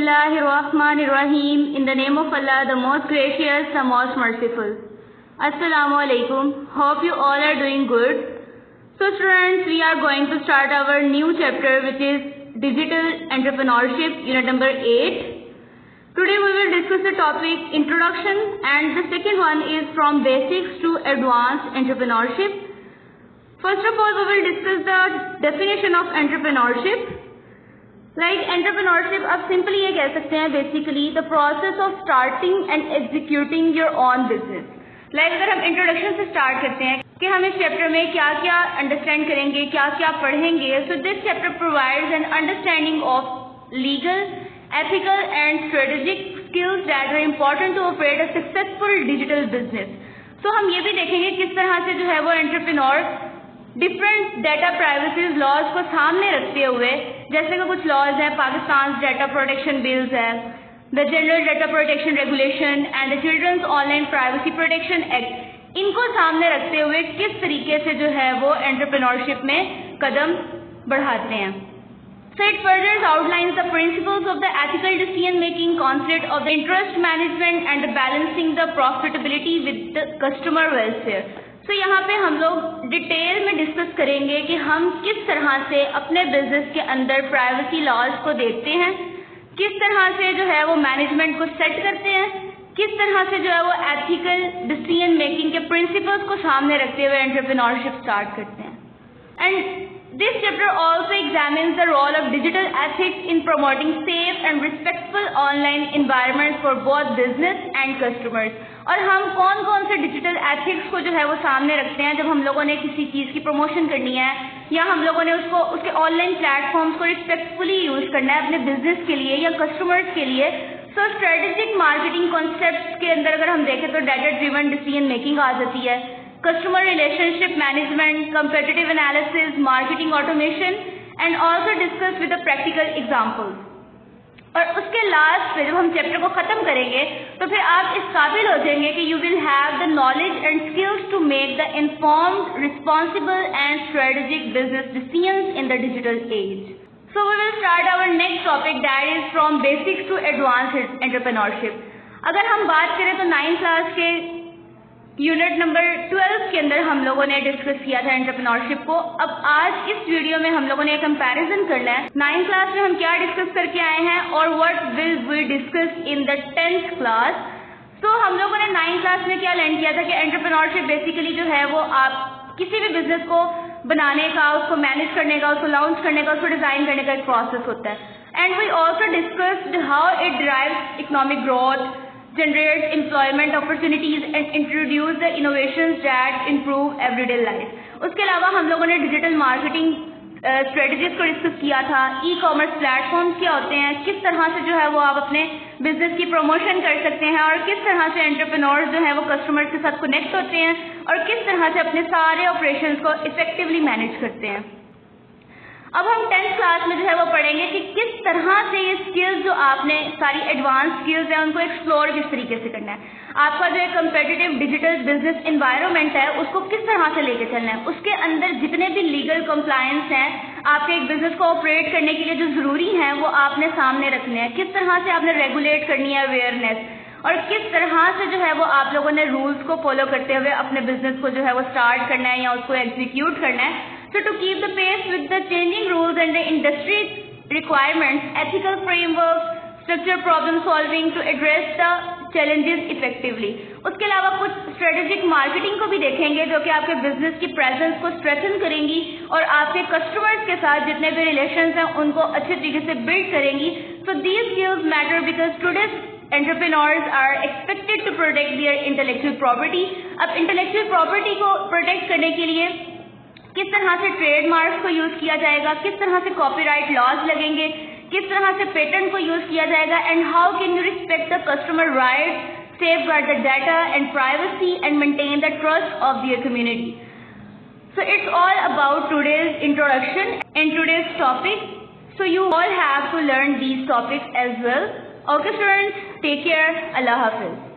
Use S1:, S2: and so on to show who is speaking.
S1: Bismillahirrahmanirrahim. In the name of Allah, the most gracious, the most merciful. Assalamu alaikum. Hope you all are doing good. So students, we are going to start our new chapter, which is Digital Entrepreneurship, unit number 8. Today we will discuss the topic Introduction, and the second one is From Basics to Advanced Entrepreneurship. First of all, we will discuss the definition of entrepreneurship. Like entrepreneurship, आप simply ये कह सकते हैं basically the process of starting and executing your on business. Like अगर हम introduction से start करते हैं कि हम इस चैप्टर में क्या क्या अंडरस्टैंड करेंगे, क्या क्या पढ़ेंगे. So this chapter provides an understanding of legal, ethical and strategic skills that are important to operate a successful digital business. So हम ये भी देखेंगे किस तरह से जो है वो entrepreneur different data privacy laws को सामने रखते हुए, जैसे कि कुछ लॉज हैं, पाकिस्तान डाटा प्रोटेक्शन बिल्स है, the general data protection regulation and the children's online privacy protection act, इनको सामने रखते हुए किस तरीके से जो है वो एंटरप्रेन्योरशिप में कदम बढ़ाते हैं. So it further outlines the principles of the ethical decision-making concept of the interest management and the balancing the profitability with the customer welfare. So यहाँ पे हम लोग डिटेल में डिस्कस करेंगे कि हम किस तरह से अपने बिजनेस के अंदर प्राइवेसी लॉज को देखते हैं, किस तरह से जो है वो मैनेजमेंट को सेट करते हैं, किस तरह से जो है वो एथिकल डिसीजन मेकिंग के प्रिंसिपल्स को सामने रखते हुए एंटरप्रेन्योरशिप स्टार्ट करते हैं. And this chapter also examines the role of digital ethics in promoting safe and respectful online environments for both business and customers. और हम कौन कौन से डिजिटल एथिक्स को जो है वो सामने रखते हैं जब हम लोगों ने किसी चीज़ की प्रमोशन करनी है या हम लोगों ने उसको उसके ऑनलाइन प्लेटफॉर्म्स को रिस्पेक्टफुली यूज़ करना है अपने बिजनेस के लिए या कस्टमर्स के लिए. सो स्ट्रेटेजिक मार्केटिंग कॉन्सेप्ट्स के अंदर अगर हम देखें तो डाटा ड्रिवन डिसीजन मेकिंग आ जाती है, customer relationship management, competitive analysis, marketing automation, and also discuss with the practical examples. और उसके लास्ट पे जब हम चैप्टर को ख़त्म करेंगे तो फिर आप इस काबिल हो जाएंगे कि you will have the knowledge and skills to make the informed, responsible and strategic business decisions in the digital age. So we will start our next topic, that is from basics to advanced entrepreneurship. अगर हम बात करें तो 9th class के unit number 12 के अंदर हम लोगों ने डिस्कस किया था एंटरप्रेन्योरशिप को. अब आज इस वीडियो में हम लोगों ने कंपैरिजन करना है 9th क्लास में हम क्या डिस्कस करके आए हैं और what will we discuss in the 10th class. तो हम लोगों ने 9th क्लास में क्या लर्न किया था कि एंटरप्रेन्योरशिप बेसिकली जो है वो आप किसी भी बिजनेस को बनाने का, उसको मैनेज करने का, उसको लॉन्च करने का, उसको डिजाइन करने का एक प्रोसेस होता है. And we also discussed how it drives economic growth, generates employment opportunities and introduce the innovations that improve everyday life. उसके अलावा हम लोगों ने डिजिटल मार्केटिंग स्ट्रेटजीज को डिस्कस किया था, ई कॉमर्स प्लेटफॉर्म्स क्या होते हैं, किस तरह से जो है वो आप अपने बिजनेस की प्रमोशन कर सकते हैं और किस तरह से एंटरप्रेन्योर्स जो है वो कस्टमर्स के साथ कनेक्ट होते हैं और किस तरह से अपने सारे ऑपरेशंस को इफेक्टिवली मैनेज करते हैं. अब हम 10th क्लास में जो है वो पढ़ेंगे कि किस तरह से ये स्किल्स जो आपने सारी एडवांस स्किल्स हैं उनको एक्सप्लोर किस तरीके से करना है. आपका जो एक कम्पिटिटिव डिजिटल बिजनेस एनवायरनमेंट है उसको किस तरह से लेके चलना है, उसके अंदर जितने भी लीगल कंप्लायंस हैं आपके एक बिजनेस को ऑपरेट करने के लिए जो ज़रूरी हैं वो आपने सामने रखने हैं, किस तरह से आपने रेगुलेट करनी है अवेयरनेस, और किस तरह से जो है वो आप लोगों ने रूल्स को फॉलो करते हुए अपने बिजनेस को जो है वो स्टार्ट करना है या उसको एग्जीक्यूट करना है. So to keep the pace with the changing rules and the industry requirements, ethical frameworks, structured problem solving to address the challenges effectively. उसके अलावा कुछ स्ट्रेटेजिक मार्केटिंग को भी देखेंगे जो कि आपके बिजनेस की प्रेजेंस को स्ट्रेंथन करेंगी और आपके कस्टमर्स के साथ जितने भी रिलेशंस हैं उनको अच्छे तरीके से बिल्ड करेंगी. So these skills matter because today's entrepreneurs are expected to protect their intellectual property. अब intellectual property को प्रोटेक्ट करने के लिए किस तरह से ट्रेडमार्क्स को यूज किया जाएगा, किस तरह से कॉपीराइट लॉज लगेंगे, किस तरह से पेटेंट को यूज किया जाएगा, and how can you respect the customer rights, safeguard the data and privacy and maintain the trust of your community. So it's all about today's introduction and today's topic. So you all have to learn these topics as well. Okay students, take care. Allah Hafiz.